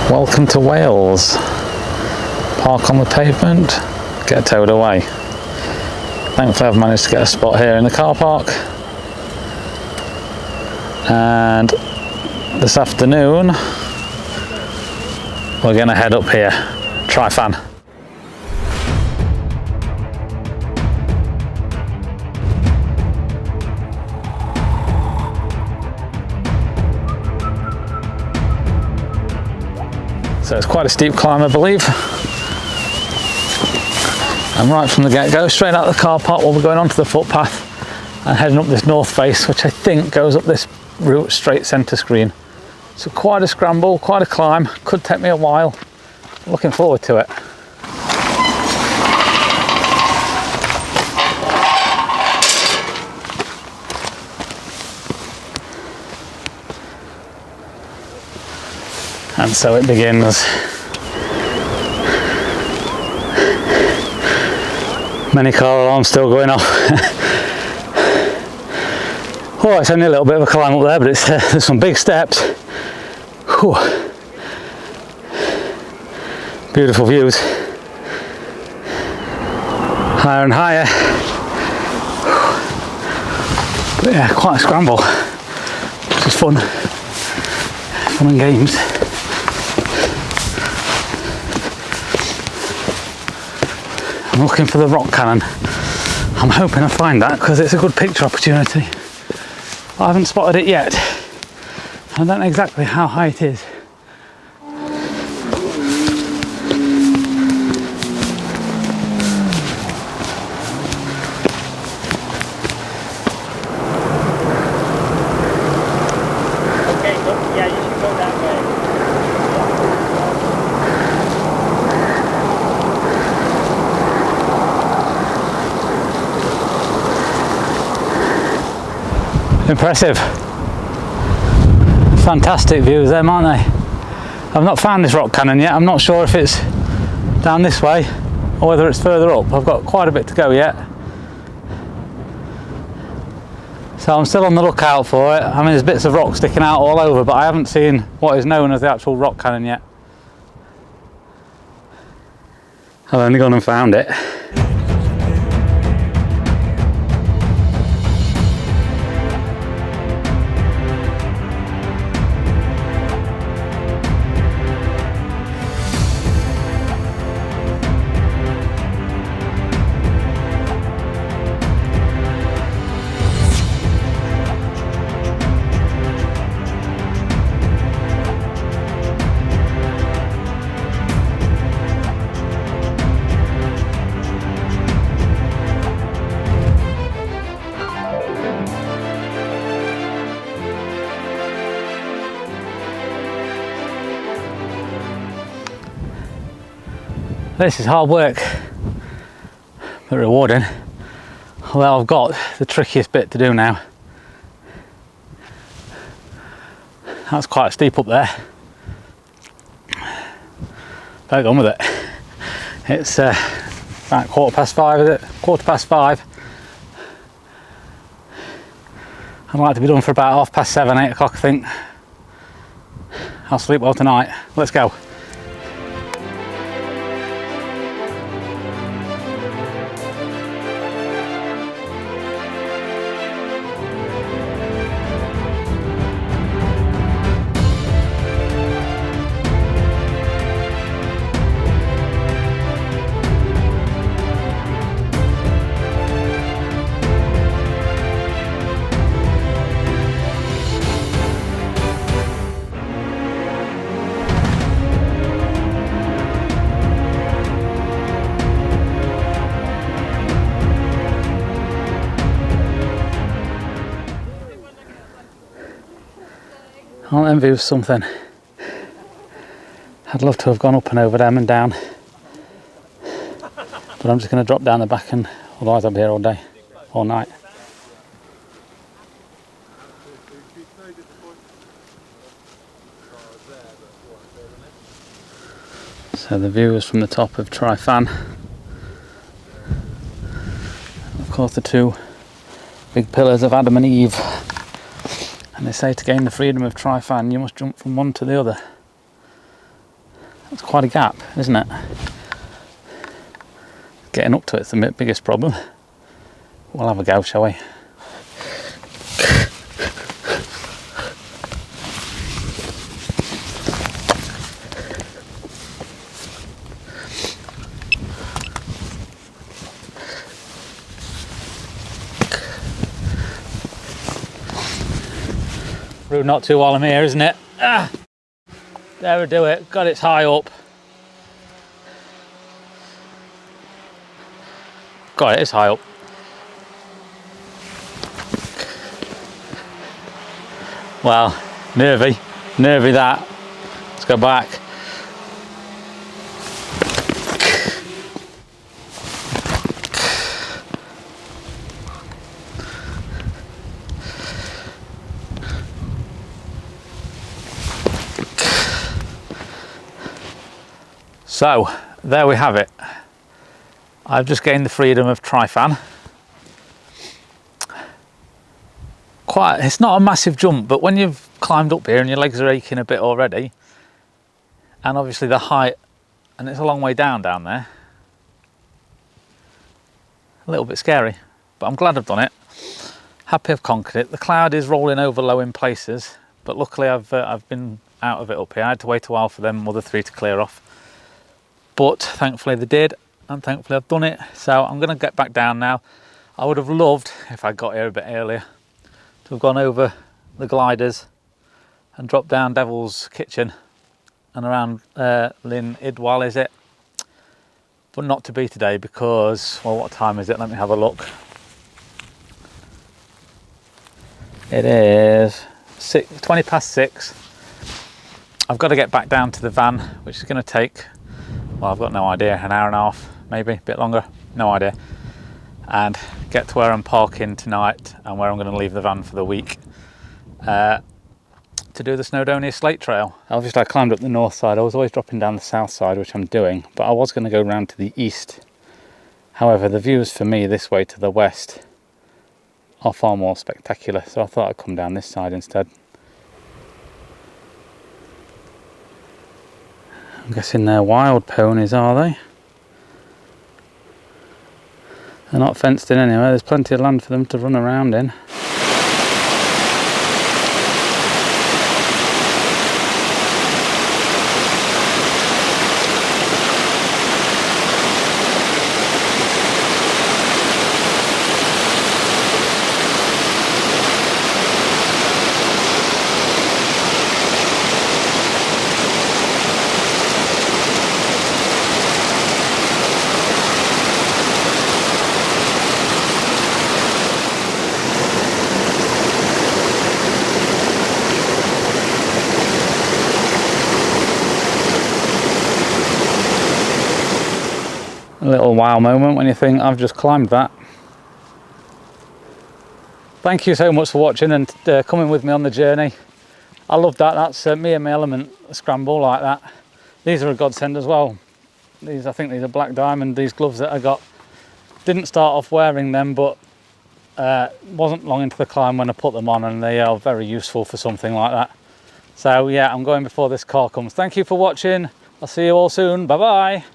Welcome to Wales. Park on the pavement, get towed away. Thankfully I've managed to get a spot here in the car park. And this afternoon we're going to head up here, Tryfan. So it's quite a steep climb, I believe. And right from the get-go, straight out of the car park, we'll be going onto the footpath and heading up this north face, which I think goes up this route straight centre screen. So quite a scramble, quite a climb. Could take me a while. Looking forward to it. And so it begins. Many car alarms still going off. Oh, it's only a little bit of a climb up there, but it's there's some big steps. Whew. Beautiful views. Higher and higher. But yeah, quite a scramble, which is fun. Fun and games. I'm looking for the rock cannon. I'm hoping I find that because it's a good picture opportunity. I haven't spotted it yet. I don't know exactly how high it is. Okay, look, yeah, you should go that way. Impressive. Fantastic views there, aren't they? I've not found this rock cannon yet. I'm not sure if it's down this way or whether it's further up. I've got quite a bit to go yet. So I'm still on the lookout for it. I mean, there's bits of rock sticking out all over, but I haven't seen what is known as the actual rock cannon yet. I've only gone and found it. This is hard work, but rewarding. Although I've got the trickiest bit to do now. That's quite steep up there. Better go on with it. It's about 5:15, is it? 5:15. I'd like to be done for about 7:30, 8 o'clock, I think. I'll sleep well tonight. Let's go. Aren't them views something? I'd love to have gone up and over them and down, but I'm just going to drop down the back, and otherwise I'll be here all day, all night. So the view is from the top of Tryfan. Of course the two big pillars of Adam and Eve. And they say to gain the freedom of Tryfan, you must jump from one to the other. That's quite a gap, isn't it? Getting up to it's the biggest problem. We'll have a go, shall we? Rude not to while I'm here, isn't it? Ah, there we do it. God, it's high up. God, it is high up. Well, nervy that. Let's go back. So, there we have it. I've just gained the freedom of Tryfan. It's not a massive jump, but when you've climbed up here and your legs are aching a bit already, and obviously the height, and it's a long way down there, a little bit scary, but I'm glad I've done it. Happy I've conquered it. The cloud is rolling over low in places, but luckily I've been out of it up here. I had to wait a while for them other three to clear off. But thankfully they did, and thankfully I've done it. So I'm going to get back down now. I would have loved, if I got here a bit earlier, to have gone over the gliders and dropped down Devil's Kitchen and around Lynn Idwal, is it? But not to be today because, well, what time is it? Let me have a look. It is 20 past 6. I've got to get back down to the van, which is going to take, well, I've got no idea, an hour and a half, maybe a bit longer, no idea. And get to where I'm parking tonight and where I'm going to leave the van for the week to do the Snowdonia Slate Trail. Obviously I climbed up the north side. I was always dropping down the south side, which I'm doing, but I was going to go round to the east. However, the views for me this way to the west are far more spectacular, so I thought I'd come down this side instead. I'm guessing they're wild ponies, are they? They're not fenced in anywhere. There's plenty of land for them to run around in. A little wow moment when you think, I've just climbed that. Thank you so much for watching and coming with me on the journey. I love that. That's me and my element, a scramble like that. These are a godsend as well. I think these are black diamond, these gloves that I got. Didn't start off wearing them, but wasn't long into the climb when I put them on, and they are very useful for something like that. So yeah, I'm going before this car comes. Thank you for watching. I'll see you all soon. Bye bye.